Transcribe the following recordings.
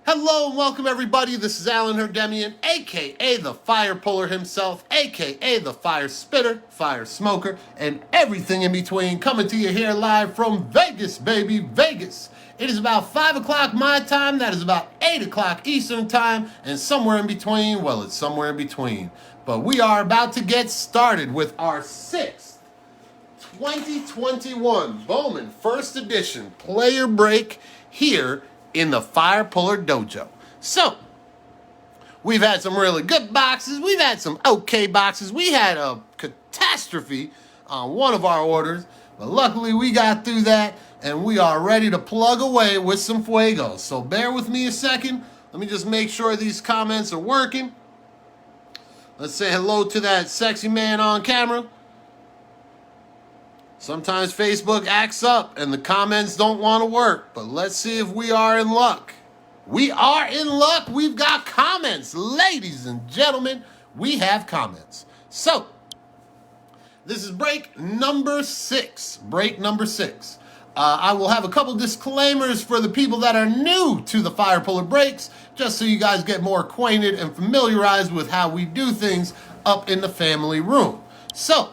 Hello and welcome everybody. This is Alan Herdemian, aka the Fire Puller himself, aka the Fire Spitter, Fire Smoker, and everything in between, coming to you here live from Vegas, baby, Vegas. It is about 5 o'clock my time, that is about 8 o'clock Eastern time, and somewhere in between, well, it's somewhere in between. But we are about to get started with our 6th 2021 Bowman First Edition Player Break here in the Fire Puller Dojo. So, we've had some really good boxes. We've had some okay boxes. We had a catastrophe on one of our orders, but luckily we got through that, and we are ready to plug away with some fuego. So bear with me a second. Let me just make sure these comments are working. Let's say hello to that sexy man on camera. Sometimes Facebook acts up and the comments don't want to work, but let's see if we are in luck. We are in luck. We've got comments. Ladies and gentlemen, we have comments. So, this is break number 6. Break number 6. I will have a couple disclaimers for the people that are new to the Fire Puller breaks, just so you guys get more acquainted and familiarized with how we do things up in the family room. So,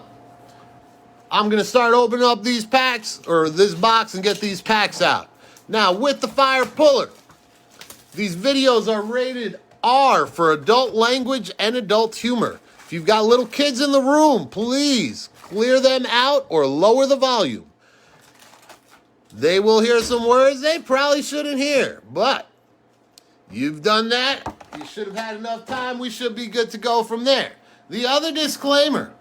I'm going to start opening up these packs, or this box, and get these packs out. Now, with the Fire Puller, these videos are rated R for adult language and adult humor. If you've got little kids in the room, please clear them out or lower the volume. They will hear some words they probably shouldn't hear, but you've done that. You should have had enough time. We should be good to go from there. The other disclaimer,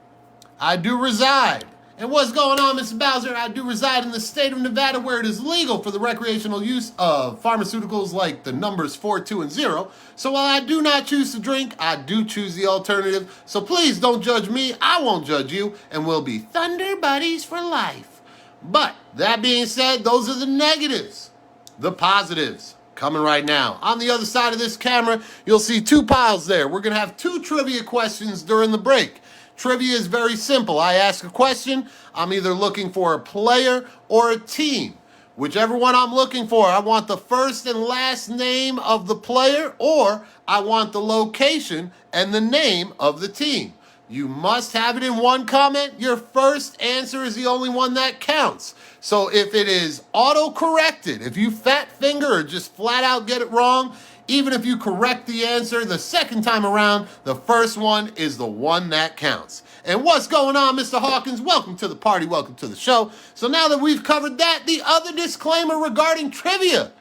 I do reside. And what's going on, Mr. Bowser? I do reside in the state of Nevada where it is legal for the recreational use of pharmaceuticals like the numbers 4, 2, and 0. So while I do not choose to drink, I do choose the alternative. So please don't judge me. I won't judge you. And we'll be Thunder Buddies for life. But that being said, those are the negatives. The positives coming right now. On the other side of this camera, you'll see 2 piles there. We're going to have 2 trivia questions during the break. Trivia is very simple. I ask a question. I'm either looking for a player or a team. Whichever one I'm looking for, I want the first and last name of the player, or I want the location and the name of the team. You must have it in one comment. Your first answer is the only one that counts. So if it is auto-corrected, if you fat finger or just flat out get it wrong, even if you correct the answer the second time around, the first one is the one that counts. And what's going on, Mr. Hawkins? Welcome to the party. Welcome to the show. So now that we've covered that, the other disclaimer regarding trivia.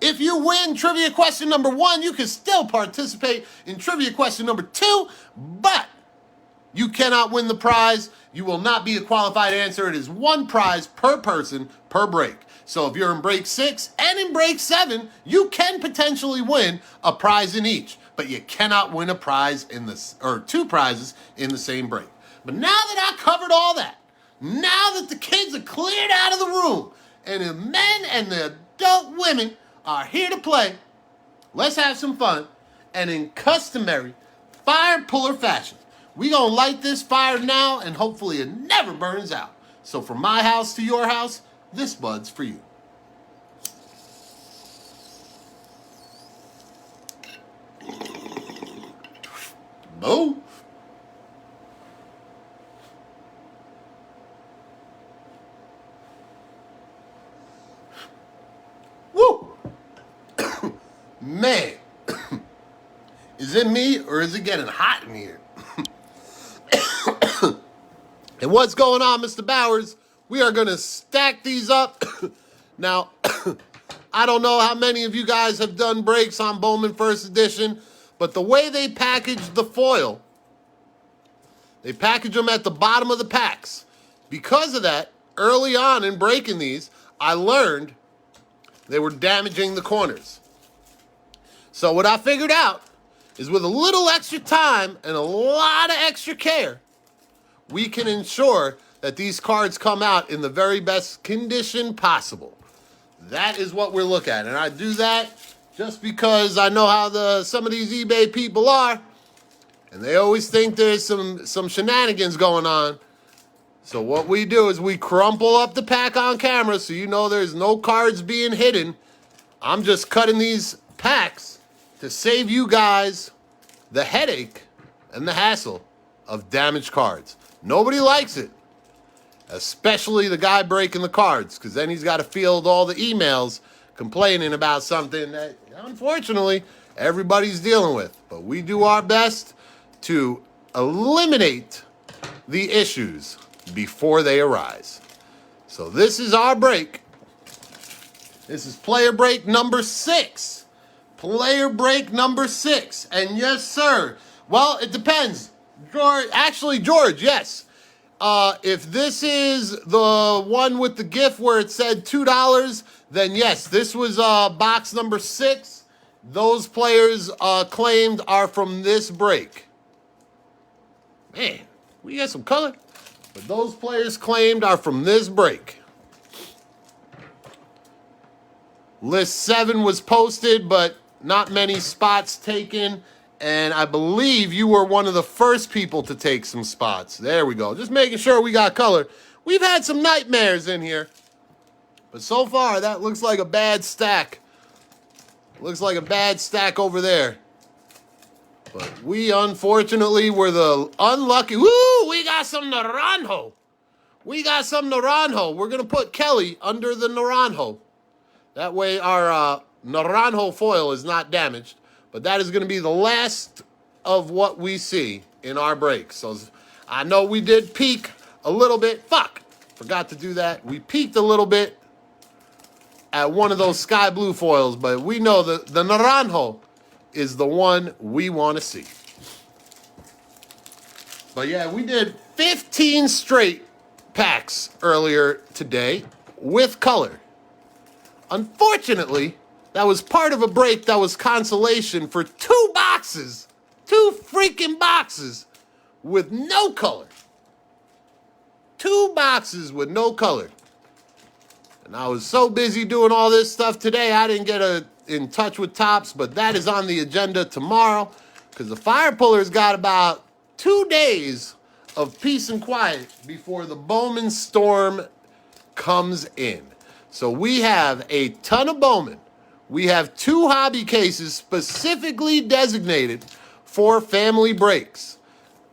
If you win trivia question number 1, you can still participate in trivia question number 2, but you cannot win the prize. You will not be a qualified answer. It is 1 prize per person per break. So if you're in break 6 and in break 7, you can potentially win a prize in each, but you cannot win a prize in this, or 2 prizes in the same break. But now that I covered all that, now that the kids are cleared out of the room, and the men and the adult women are here to play, let's have some fun, and in customary Fire Puller fashion, we gonna light this fire now, and hopefully it never burns out. So from my house to your house, this bud's for you. Boom. Woo. Man. Is it me or is it getting hot in here? And what's going on, Mr. Bowers? We are going to stack these up. Now, I don't know how many of you guys have done breaks on Bowman First Edition, but the way they package the foil, they package them at the bottom of the packs. Because of that, early on in breaking these, I learned they were damaging the corners. So what I figured out is with a little extra time and a lot of extra care, we can ensure that these cards come out in the very best condition possible. That is what we're looking at. And I do that just because I know how some of these eBay people are. And they always think there's some shenanigans going on. So what we do is we crumple up the pack on camera so you know there's no cards being hidden. I'm just cutting these packs to save you guys the headache and the hassle of damaged cards. Nobody likes it, especially the guy breaking the cards, because then he's got to field all the emails complaining about something that, unfortunately, everybody's dealing with. But we do our best to eliminate the issues before they arise. So this is our break. This is player break number 6. Player break number 6. And yes, sir. Well, it depends. George, yes. If this is the one with the gift where it said $2, then yes, this was box number 6. Those players claimed are from this break. Man, we got some color. But those players claimed are from this break. List 7 was posted, but not many spots taken. And I believe you were one of the first people to take some spots. There we go. Just making sure we got color. We've had some nightmares in here. But so far, that looks like a bad stack. Looks like a bad stack over there. But we, unfortunately, were the unlucky. Woo! We got some Naranjo. We got some Naranjo. We're going to put Kelly under the Naranjo. That way our Naranjo foil is not damaged. But that is going to be the last of what we see in our break. So I know we did peak a little bit. Forgot to do that. We peaked a little bit at one of those sky blue foils. But we know that the Naranjo is the one we want to see. But yeah, we did 15 straight packs earlier today with color. Unfortunately, that was part of a break that was consolation for 2 boxes. 2 freaking boxes with no color. 2 boxes with no color. And I was so busy doing all this stuff today, I didn't get in touch with Topps, but that is on the agenda tomorrow because the Fire Pullers got about 2 days of peace and quiet before the Bowman storm comes in. So we have a ton of Bowman. We have 2 hobby cases specifically designated for family breaks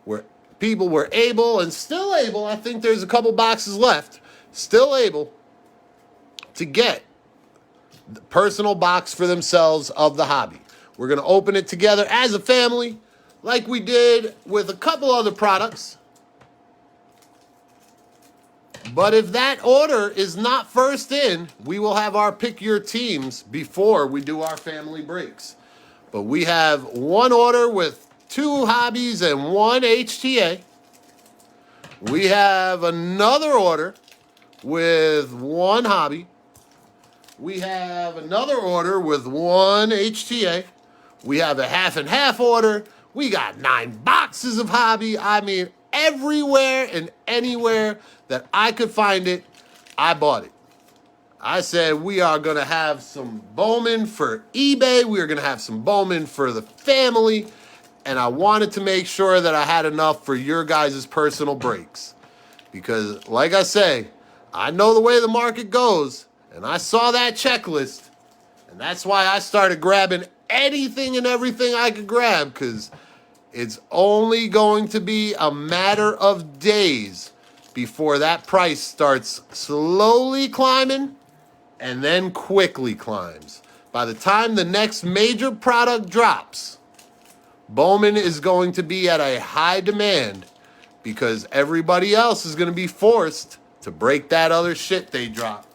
where people were able and still able, I think there's a couple boxes left, still able to get the personal box for themselves of the hobby. We're going to open it together as a family like we did with a couple other products. But if that order is not first in, we will have our pick your teams before we do our family breaks. But we have 1 order with 2 hobbies and 1 HTA. We have another order with 1 hobby. We have another order with 1 HTA. We have a half and half order. We got 9 boxes of hobby. I mean, everywhere and anywhere that I could find it, I bought it. I said we are going to have some Bowman for eBay. We are going to have some Bowman for the family. And I wanted to make sure that I had enough for your guys' personal breaks. Because, like I say, I know the way the market goes. And I saw that checklist. And that's why I started grabbing anything and everything I could grab. Because it's only going to be a matter of days before that price starts slowly climbing and then quickly climbs. By the time the next major product drops, Bowman is going to be at a high demand because everybody else is going to be forced to break that other shit they drop.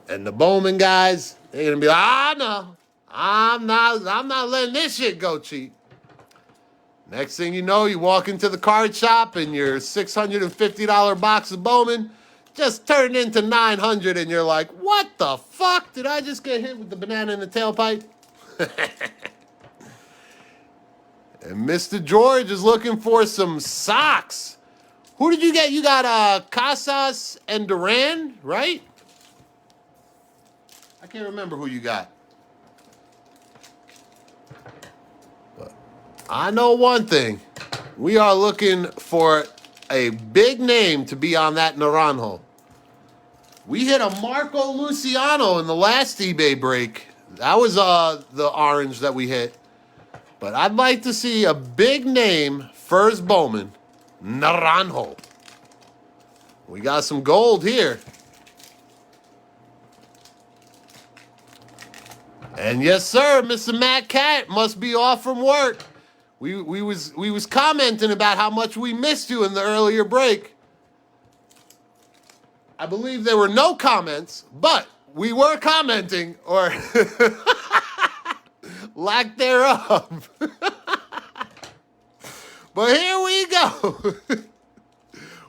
And the Bowman guys, they're going to be like, no, I'm not letting this shit go cheap. Next thing you know, you walk into the card shop and your $650 box of Bowman just turned into $900 and you're like, what the fuck? Did I just get hit with the banana in the tailpipe? And Mr. George is looking for some socks. Who did you get? You got Casas and Duran, right? I can't remember who you got. I know one thing. We are looking for a big name to be on that Naranjo. We hit a Marco Luciano in the last eBay break. That was the orange that we hit. But I'd like to see a big name first Bowman, Naranjo. We got some gold here. And yes, sir, Mr. Matt Cat must be off from work. We was commenting about how much we missed you in the earlier break. I believe there were no comments, but we were commenting, or lack thereof. But here we go.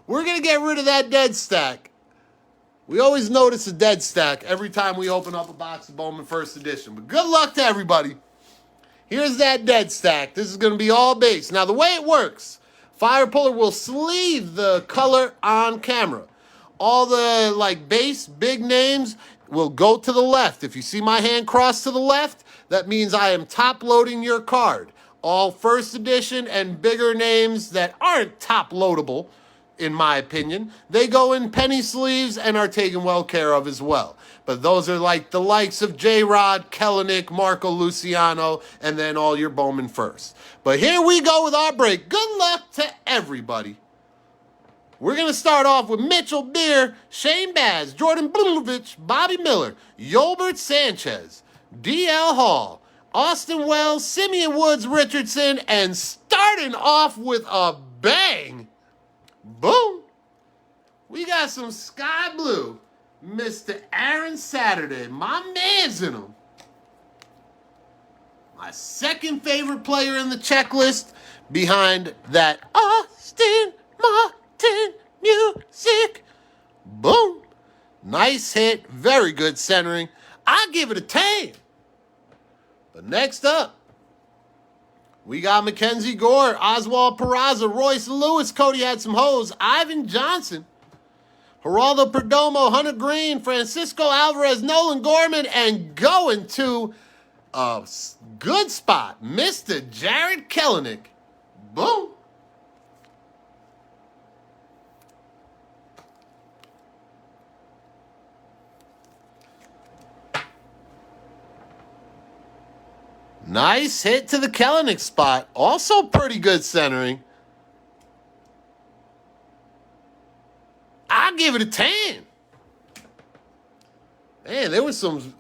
We're going to get rid of that dead stack. We always notice a dead stack every time we open up a box of Bowman First Edition. But good luck to everybody. Here's that dead stack. This is going to be all base. Now, the way it works, Fire Puller will sleeve the color on camera. All the base big names will go to the left. If you see my hand cross to the left, that means I am top loading your card. All First Edition and bigger names that aren't top loadable, in my opinion, they go in penny sleeves and are taken well care of as well. But those are like the likes of J-Rod, Kellenic, Marco Luciano, and then all your Bowman First. But here we go with our break. Good luck to everybody. We're going to start off with Mitchell Beer, Shane Baz, Jordan Blumovich, Bobby Miller, Yolbert Sanchez, D.L. Hall, Austin Wells, Simeon Woods Richardson, and starting off with a bang, boom, we got some sky blue, Mr. Aaron Saturday. My man's in them. My second favorite player in the checklist behind that Austin Martin music. Boom. Nice hit. Very good centering. I give it a 10. But next up, we got Mackenzie Gore, Oswald Peraza, Royce Lewis, Cody Had Some Hoes, Ivan Johnson, Geraldo Perdomo, Hunter Green, Francisco Alvarez, Nolan Gorman, and going to a good spot, Mr. Jared Kellenic. Boom. Nice hit to the Kellenic spot. Also pretty good centering. I'll give it a 10. Man, there was some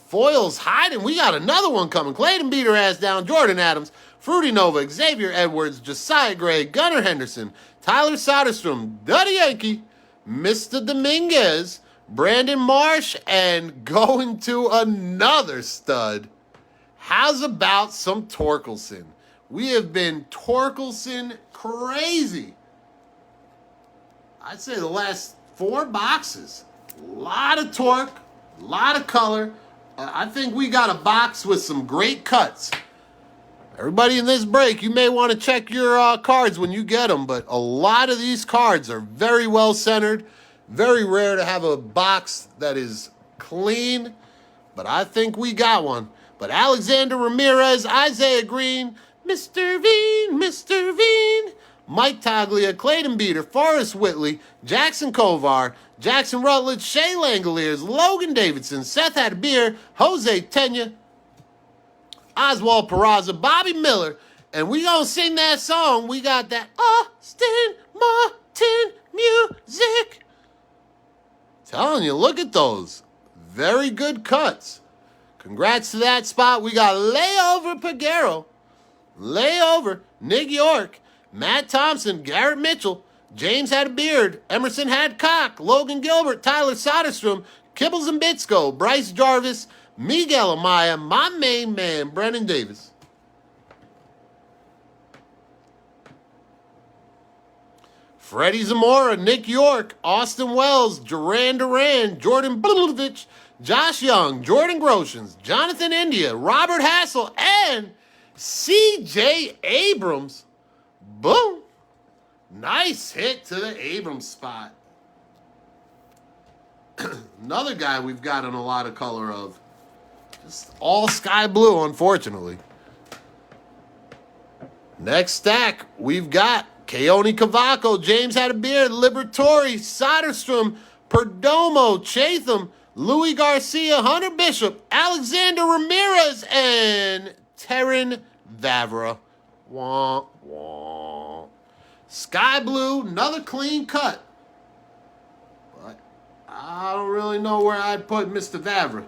foils hiding. We got another one coming. Clayton beat her ass down. Jordan Adams, Fruity Nova, Xavier Edwards, Josiah Gray, Gunnar Henderson, Tyler Soderstrom, Duddy Yankee, Mr. Dominguez, Brandon Marsh, and going to another stud. How's about some Torkelson? We have been Torkelson crazy. I'd say the last 4 boxes. A lot of torque, a lot of color. I think we got a box with some great cuts. Everybody in this break, you may want to check your cards when you get them, but a lot of these cards are very well centered. Very rare to have a box that is clean, but I think we got one. But Alexander Ramirez, Isaiah Green, Mr. Veen, Mike Taglia, Clayton Beater, Forrest Whitley, Jackson Kovar, Jackson Rutledge, Shea Langoliers, Logan Davidson, Seth Hadbeer, Jose Tenya, Oswald Peraza, Bobby Miller, and we gonna sing that song. We got that Austin Martin music. Telling you, look at those. Very good cuts. Congrats to that spot. We got Layover Peguero, Layover, Nick York, Matt Thompson, Garrett Mitchell, James Had a Beard, Emerson Hadcock, Logan Gilbert, Tyler Soderstrom, Kibbles and Bitsko, Bryce Jarvis, Miguel Amaya, my main man, Brennan Davis. Freddie Zamora, Nick York, Austin Wells, Duran Duran, Jordan Blumovich, Josh Young, Jordan Groshans, Jonathan India, Robert Hassel, and C.J. Abrams. Boom. Nice hit to the Abrams spot. Another guy we've gotten a lot of color of. Just all sky blue, unfortunately. Next stack, we've got Keone Cavaco, James Had a Beard, Liberatore, Soderstrom, Perdomo, Chatham, Louis Garcia, Hunter Bishop, Alexander Ramirez, and Terran Vavra. Wah, wah. Sky Blue, another clean cut. But I don't really know where I'd put Mr. Vavra.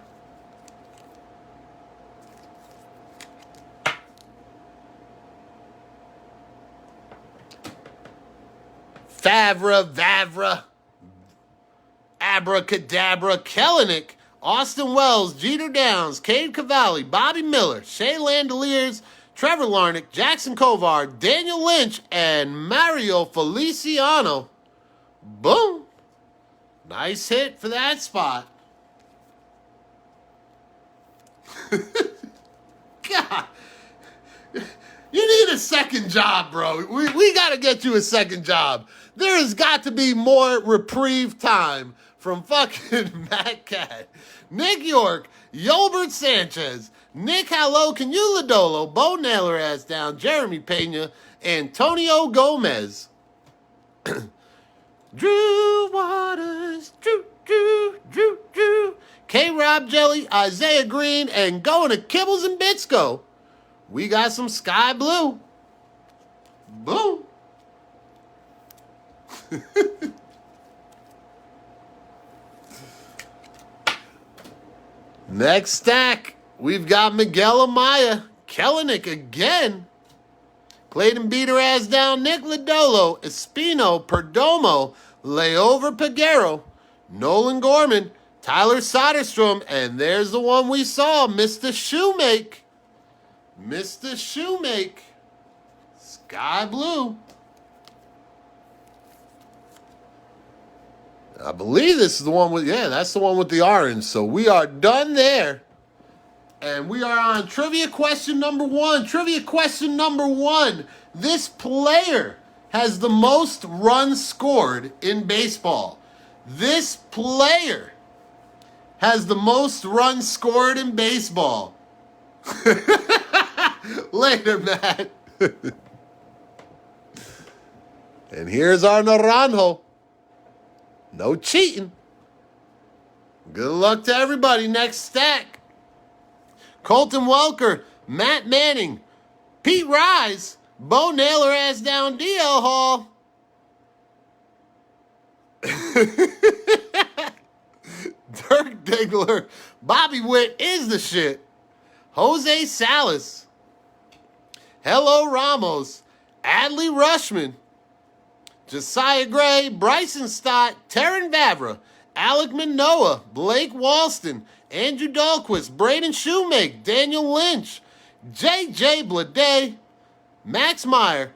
Vavra, Abracadabra, Kellenick, Austin Wells, Jeter Downs, Cade Cavalli, Bobby Miller, Shea Landeliers, Trevor Larnach, Jackson Kovar, Daniel Lynch, and Mario Feliciano. Boom. Nice hit for that spot. God. You need a second job, bro. We got to get you a second job. There has got to be more reprieve time from fucking Matt Cat, Nick York, Yolbert Sanchez, Nick Hallo, Canula Bo Naylor ass down, Jeremy Pena, Antonio Gomez. Drew Waters, Drew. K-Rob Jelly, Isaiah Green, and going to Kibbles and Bitsko. We got some Sky Blue. Boom. Next stack, we've got Miguel Amaya, Kellenick again. Clayton Beater ass down, Nick Lodolo, Espino, Perdomo, Layover Peguero, Nolan Gorman, Tyler Soderstrom, and there's the one we saw, Mr. Shoemake. Mr. Shoemake. Sky Blue. I believe this is the one with, yeah, that's the one with the orange. So we are done there. And we are on trivia question number 1. Trivia question number 1. This player has the most runs scored in baseball. This player has the most runs scored in baseball. Later, Matt. And here's our Naranjo. No cheating. Good luck to everybody. Next stack. Colton Welker, Matt Manning, Pete Rise, Bo Naylor ass down DL Hall. Dirk Diggler, Bobby Witt is the shit. Jose Salas, Hello Ramos, Adley Rushman, Josiah Gray, Bryson Stott, Terran Vavra, Alec Manoa, Blake Walston, Andrew Dahlquist, Braden Shoemake, Daniel Lynch, J.J. Blade, Max Meyer,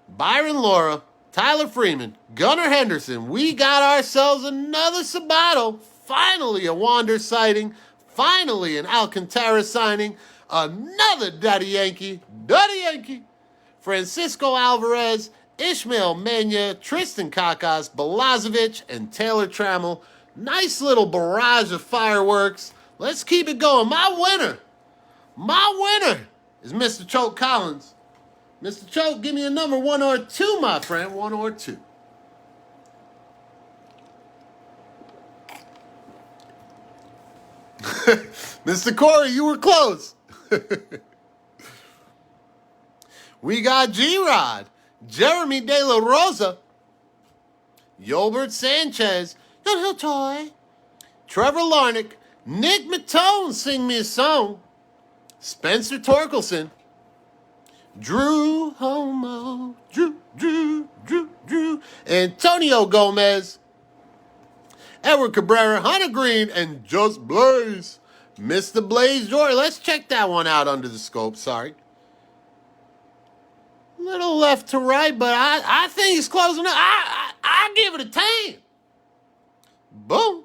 Byron Laura, Tyler Freeman, Gunnar Henderson. We got ourselves another Sabato. Finally a Wander sighting. Finally an Alcantara signing. Another Daddy Yankee. Francisco Alvarez, Ishmael Mena, Tristan Kakas, Balazovic, and Taylor Trammell. Nice little barrage of fireworks. Let's keep it going. My winner is Mr. Choke Collins. Mr. Choke, give me a number 1 or 2, my friend. 1 or 2. Mr. Corey, you were close. We got G-Rod, Jeremy De La Rosa, Yolbert Sanchez, Toy, Trevor Larnach, Nick Matone, Sing Me a Song, Spencer Torkelson, Drew Homo, Drew, Antonio Gomez, Edward Cabrera, Hunter Green, and Just Blaze. Mr. Blaze Jory. Let's check that one out under the scope. Sorry. Little left to right, but I think he's close enough. I give it a 10. Boom.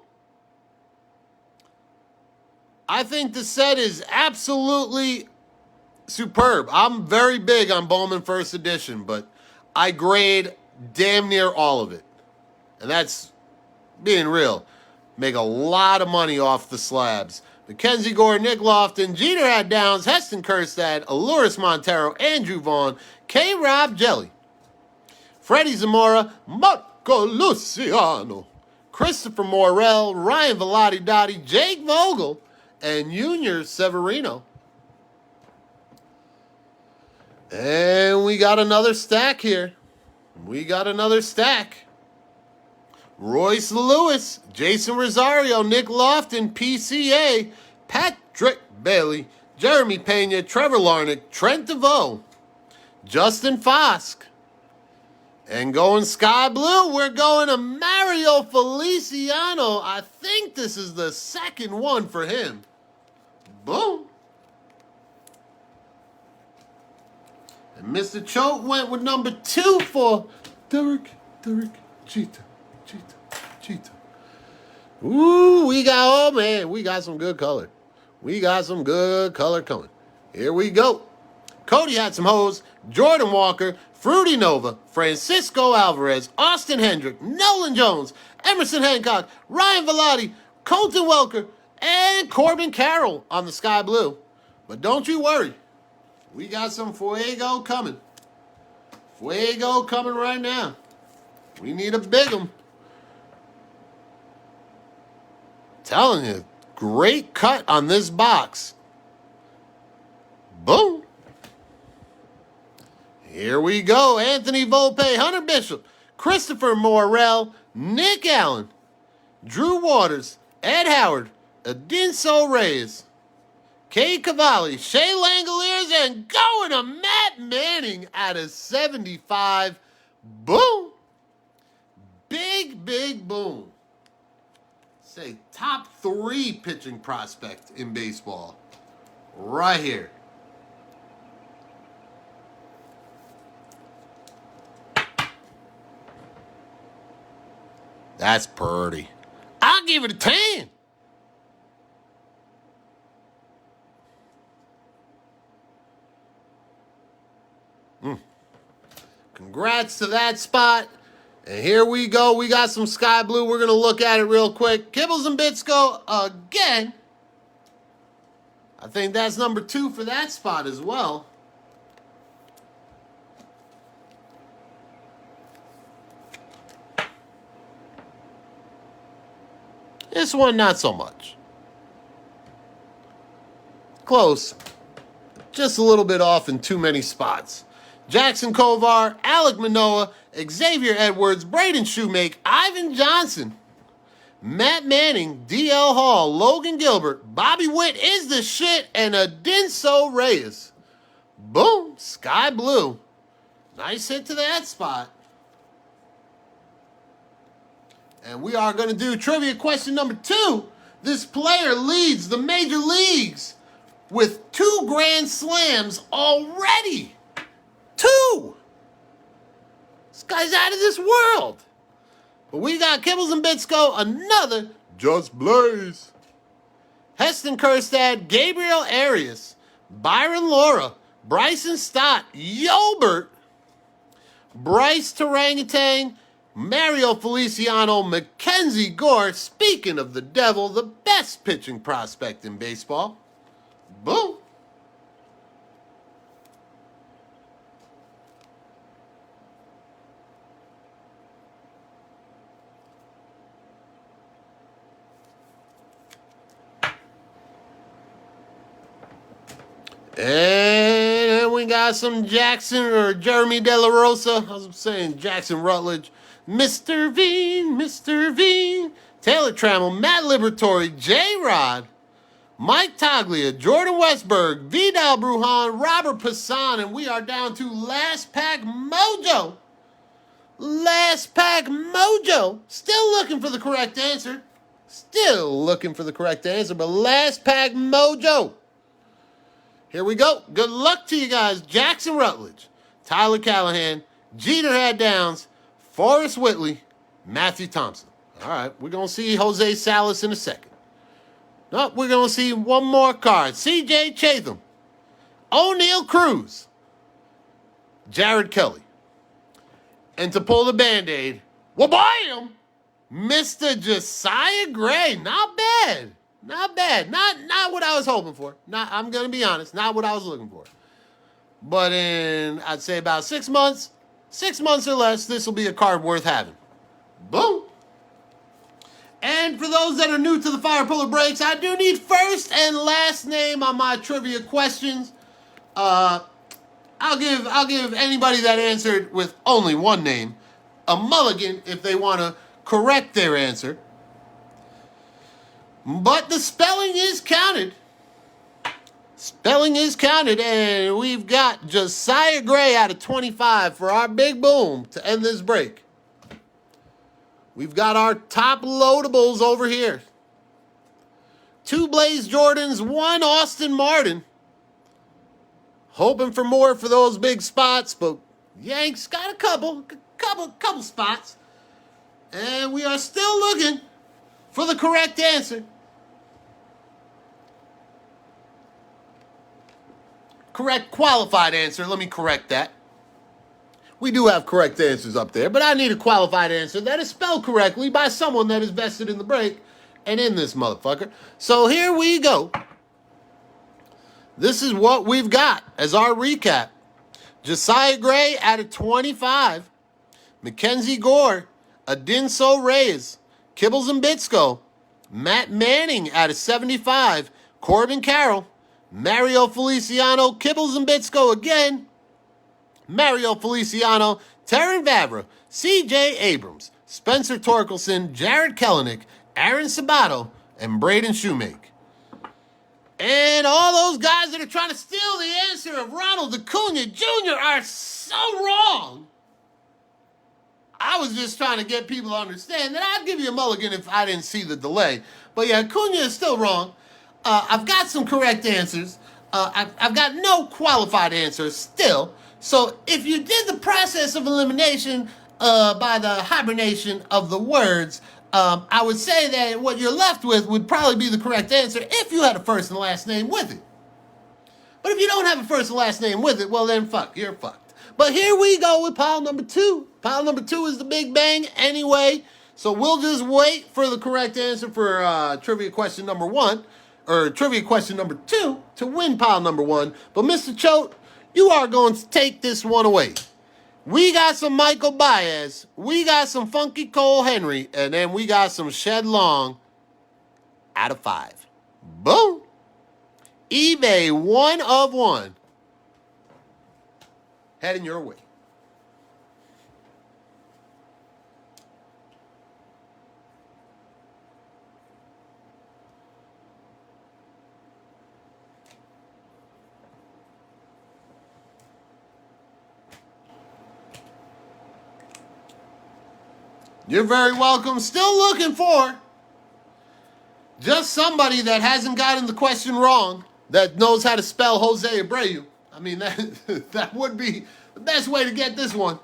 I think the set is absolutely superb. I'm very big on Bowman First Edition, but I grade damn near all of it. And that's being real. Make a lot of money off the slabs. Mackenzie Gore, Nick Lofton, Jeter had Downs, Heston Kjerstad, Aluris Montero, Andrew Vaughn, K-Rob Jelly, Freddie Zamora, Marco Luciano, Christopher Morel, Ryan Velotti Dottie, Jake Vogel, and Junior Severino. And we got another stack here. Royce Lewis, Jason Rosario, Nick Lofton, PCA, Patrick Bailey, Jeremy Pena, Trevor Larnach, Trent DeVoe, Justin Fosk. And going sky blue, we're going to Mario Feliciano. I think this is the second one for him. Boom. And Mr. Choate went with number 2 for Derek Cheetah. Ooh, we got some good color. Coming. Here we go. Cody had some hoes. Jordan Walker, Fruity Nova, Francisco Alvarez, Austin Hendrick, Nolan Jones, Emerson Hancock, Ryan Velotti, Colton Welker, and Corbin Carroll on the sky blue. But don't you worry. We got some Fuego coming. Right now. We need a big 'em. Telling you, great cut on this box. Boom. Here we go. Anthony Volpe, Hunter Bishop, Christopher Morel, Nick Allen, Drew Waters, Ed Howard, Adinso Reyes, Kay Cavalli, Shea Langoliers, and going to Matt Manning at a 75. Boom. Big boom. Say top 3 pitching prospect in baseball. Right here. That's pretty. I'll give it a 10. Congrats to that spot. And here we go. We got some sky blue. We're going to look at it real quick. Kibbles and Bitsko again. I think that's number 2 for that spot as well. This one, not so much. Close. Just a little bit off in too many spots. Jackson Kovar, Alec Manoah, Xavier Edwards, Braden Shoemake, Ivan Johnson, Matt Manning, D.L. Hall, Logan Gilbert, Bobby Witt is the shit, and Adinso Reyes. Boom, sky blue. Nice hit to that spot. And we are going to do trivia question number 2. This player leads the major leagues with 2 grand slams already. 2! This guy's out of this world. But we got Kibbles and Bitsko, another Just Blaze. Heston Kjerstad, Gabriel Arias, Byron Laura, Bryson Stott, Yobert, Bryce Tarangatang, Mario Feliciano, Mackenzie Gore. Speaking of the devil, the best pitching prospect in baseball. Boom. And we got some Jackson or Jeremy De La Rosa. I was saying Jackson Rutledge. Mr. V, Taylor Trammell, Matt Liberatore, J-Rod, Mike Toglia, Jordan Westberg, Vidal Brujan, Robert Passan, and we are down to Last Pack Mojo. Last Pack Mojo. Still looking for the correct answer. But Last Pack Mojo. Here we go. Good luck to you guys. Jackson Rutledge, Tyler Callahan, Jeter Had Downs, Forrest Whitley, Matthew Thompson. All right, we're going to see Jose Salas in a second. No, we're going to see one more card. C.J. Chatham, O'Neal Cruz, Jared Kelly. And to pull the Band-Aid, wha-bam! Mr. Josiah Gray. Not bad. Not what I was hoping for. I'm going to be honest, not what I was looking for. But in, I'd say about 6 months or less, this will be a card worth having. Boom. And for those that are new to the Fire Puller Breaks, I do need first and last name on my trivia questions. I'll give anybody that answered with only one name a mulligan if they want to correct their answer. But the spelling is counted. Spelling is counted, and we've got Josiah Gray out of 25 for our big boom to end this break. We've got our top loadables over here. 2 Blaze Jordans, 1 Austin Martin. Hoping for more for those big spots, but Yanks got a couple spots. And we are still looking for the correct answer. Correct qualified answer. Let me correct that. We do have correct answers up there, but I need a qualified answer that is spelled correctly by someone that is vested in the break and in this motherfucker. So here we go. This is what we've got as our recap. Josiah Gray out of 25. Mackenzie Gore, Adinso Reyes, Kibbles and Bitsko, Matt Manning out of 75. Corbin Carroll, Mario Feliciano, Kibbles and Bitsko again. Mario Feliciano, Taryn Vavra, C.J. Abrams, Spencer Torkelson, Jared Kellenick, Aaron Sabato, and Braden Shoemake. And all those guys that are trying to steal the answer of Ronald Acuna Jr. are so wrong. I was just trying to get people to understand that I'd give you a mulligan if I didn't see the delay. But yeah, Acuna is still wrong. I've got some correct answers. I've got no qualified answers still. So if you did the process of elimination by the hibernation of the words, I would say that what you're left with would probably be the correct answer if you had a first and last name with it. But if you don't have a first and last name with it, well then fuck, you're fucked. But here we go with pile number 2. Pile number 2 is the big bang anyway. So we'll just wait for the correct answer for trivia question number 1, or trivia question number 2 to win pile number 1. But Mr. Choate, you are going to take this one away. We got some Michael Baez, we got some Funky Cole Henry, and then we got some Shed Long out of 5. Boom. eBay 1 of 1. Heading your way. You're very welcome. Still looking for just somebody that hasn't gotten the question wrong, that knows how to spell Jose Abreu. I mean, that would be the best way to get this one.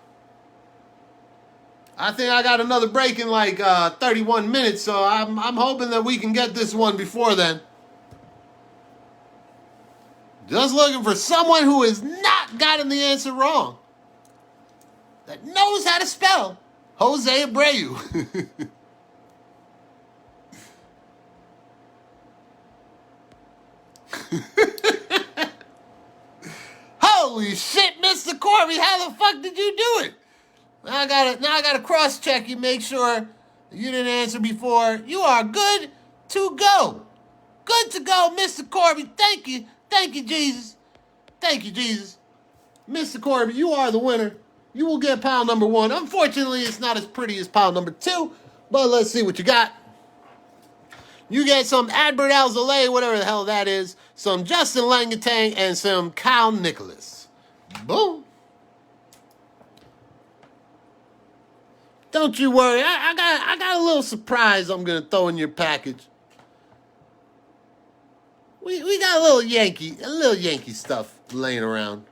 I think I got another break in like 31 minutes, so I'm hoping that we can get this one before then. Just looking for someone who has not gotten the answer wrong, that knows how to spell Jose Abreu. Holy shit, Mr. Corby, how the fuck did you do it? Now I gotta cross-check you, make sure you didn't answer before. You are good to go. Good to go, Mr. Corby. Thank you. Thank you, Jesus. Thank you, Jesus. Mr. Corby, you are the winner. You will get pile number 1. Unfortunately, it's not as pretty as pile number 2, but let's see what you got. You get some Adbert Alzolay, whatever the hell that is, some Justin Langatang, and some Kyle Nicholas. Boom. Don't you worry. I got a little surprise I'm going to throw in your package. We got a little Yankee stuff laying around.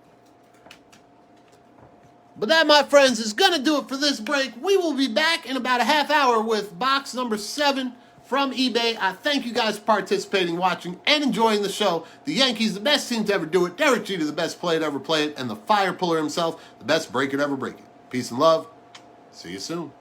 But that, my friends, is going to do it for this break. We will be back in about a half hour with box number 7 from eBay. I thank you guys for participating, watching, and enjoying the show. The Yankees, the best team to ever do it. Derek Jeter, the best player to ever play it. And the Fire Puller himself, the best breaker to ever break it. Peace and love. See you soon.